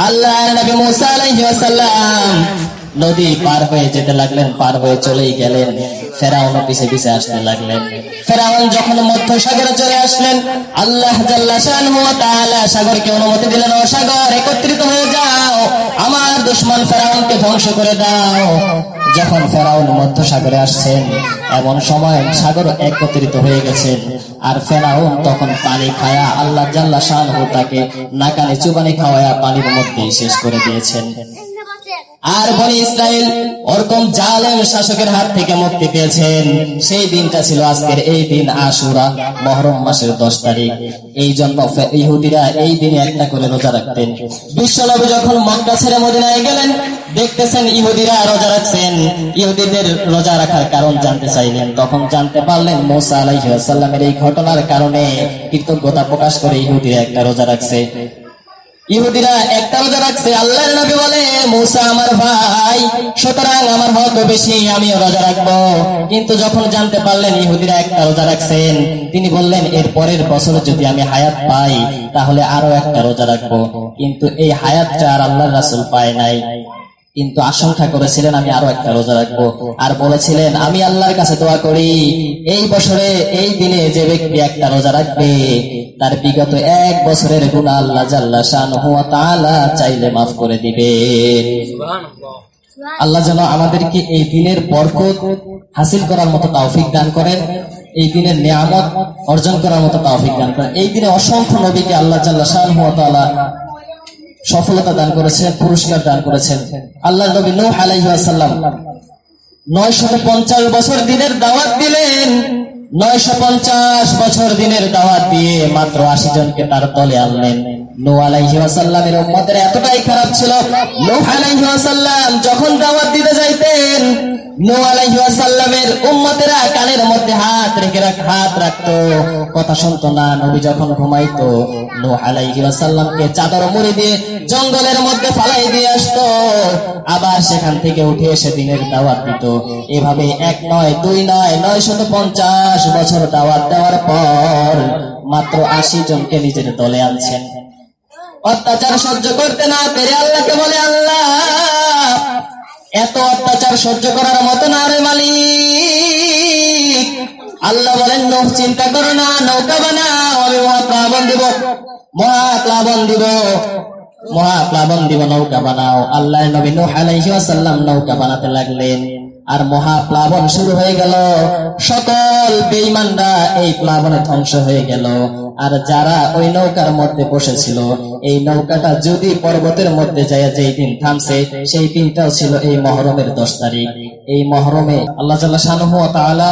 আল্লাহ নবী মুসা আলাইহিস সালাম নদী পার হয়ে যেতে লাগলেন, পার হয়ে চলেই গেলেন। ফেরাউন পিছে পিছে আসতে লাগলেন। ফেরাউন যখন মধ্য সাগরে চলে আসলেন, আল্লাহ জাল্লা শানহু ওয়া তাআলা সাগরকে অনুমতি দিলেন, ও সাগর একত্রিত হয়ে যাও, আমার দুশমন ফেরাউনকে ধ্বংস করে দাও। যখন ফেরাউন মধ্য সাগরে আসছেন, এমন সময় সাগর একত্রিত হয়ে গেছে, আর ফেরাউন তখন পানি খায়া আল্লাহ জাল্লা শানহু তাকে নাকানি চুবানি খাওয়ায়া পানির মধ্যে শেষ করে দিয়েছেন। আর বনি ইসরাইল ওরকম জালেম শাসকের হাত থেকে মুক্তি পেয়েছেন। সেই দিনটা ছিল আজকের এই দিন আশুরা, মুহররম মাসের 10 তারিখ। এই জন্য ইহুদিরা এই দিনে একটা করে রোজা রাখতেন। বিশ্বনবী যখন মক্কা ছেড়ে মদিনায় গেলেন, দেখতেছেন ইহুদিরা রোজা রাখছেন। ইহুদিদের রোজা রাখার কারণ জানতে চাইলেন, তখন জানতে পারলেন মুসা আলাইহিস সালামের এই ঘটনার কারণে কৃতজ্ঞতা প্রকাশ করে ইহুদিরা একটা রোজা রাখছে। ইহুদিরা একটা রোজা রাখছে। আল্লাহর নবী বলে, মুসা আমার ভাই, সুতরাং আমার হক বেশি, আমিও রোজা রাখবো। কিন্তু যখন জানতে পারলেন ইহুদিরা একটা রোজা রাখছেন, তিনি বললেন, এর পরের বছর যদি আমি হায়াত পাই তাহলে আরো একটা রোজা রাখবো। কিন্তু এই হায়াতটা আর আল্লাহর রাসূল পায় নাই, কিন্তু আশঙ্কা করেছিলেন আমি আরো একটা রোজা রাখবো। আর বলেছিলেন, আমি আল্লাহর কাছে দোয়া করি এই বছরে এই দিনে যে ব্যক্তি একটা রোজা রাখবে তার বিগত 1 বছরের গুনাহ আল্লাহ জাল্লা শানহু ওয়া তাআলা চাইলে মাফ করে দিবেন। আল্লাহ যেন আমাদেরকে এই দিনের বরকত হাসিল করার মতো তৌফিক দান করেন, এই দিনের নিয়ামত অর্জন করার মতো তৌফিক দান করেন। এই দিনে অসংখ্য নবীকে আল্লাহ জাল্লা শানহু ওয়া তাআলা সফলতা দান করেছেন, পুরস্কার দান করেছেন। আল্লাহ নবী নূহ আলাইহিস সালাম 950 বছর দিনের দাওয়াত দিলেন। 950 বছর দিনের দাওয়াত দিয়ে মাত্র 80 জনকে তার দলে আনলেন। নূহ আলাইহিস সালামের উম্মতের এতটাই খারাপ ছিল, নূহ আলাইহিস সালাম যখন দাওয়াত দিতে যাইতেন, নূহ আলাইহিস সালামের উম্মতেরা কানের মধ্যে হাত রাখতো, কথা শুনতো না। নবী যখন ঘুমাইতো, নূহ আলাইহিস সালামকে চাদর মুড়ি দিয়ে জঙ্গলের মধ্যে ফালাই দিয়ে আসতো, আবার সেখান থেকে উঠে এসে দিনের দাওয়াত দিত। এভাবে 1 নয় 2 নয় 950 বছর দাওয়াত দেওয়ার পর মাত্র 80 জনকে নিজের দলে আনছেন। অত্যাচার সহ্য করতে না পেরে আল্লাহকে বলে, আল্লাহ এত অত্যাচার সহ্য করার মতো না রে মালিক। আল্লাহ বলেন, নূহ চিন্তা করো না, নৌকা বানাও, আমি মহাপ্লাবন দিব, নৌকা বানাও। আল্লাহ নবী নূহ আলাইহিস সালাম নৌকা বানাতে লাগলেন, আর মহাপ্লাবন শুরু হয়ে গেল। সকল বেঈমানরা এই প্লাবনে ধ্বংস হয়ে গেল। আর যারা ওই নৌকার মধ্যে বসেছিল, এই নৌকাটা যদি পর্বতের মধ্যে যায় যেই দিন থামছে, সেই দিনটাও ছিল এই মুহররমের 10 তারিখ। এই মুহররমে আল্লাহ জাল্লা শানহু ওয়া তাআলা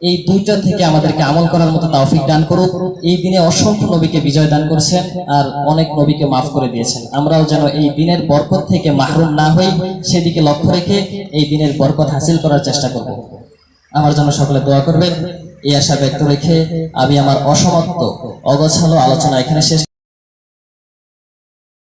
এই দুইটা থেকে আমাদেরকে আমল করার মতো তৌফিক দান করুক। এই দিনে অসংখ্য নবীকে বিজয় দান করেছেন, আর অনেক নবীকে মাফ করে দিয়েছেন। আমরাও যেন এই দিনের বরকত থেকে মাহরুম না হই, সেদিকে লক্ষ্য রেখে এই দিনের বরকত হাসিল করার চেষ্টা করব। আমার জন্য সকলে দোয়া করবেন, এই আশা ব্যক্ত রেখে আমি আমার অসমাপ্ত অগোছালো আলোচনা এখানে শেষ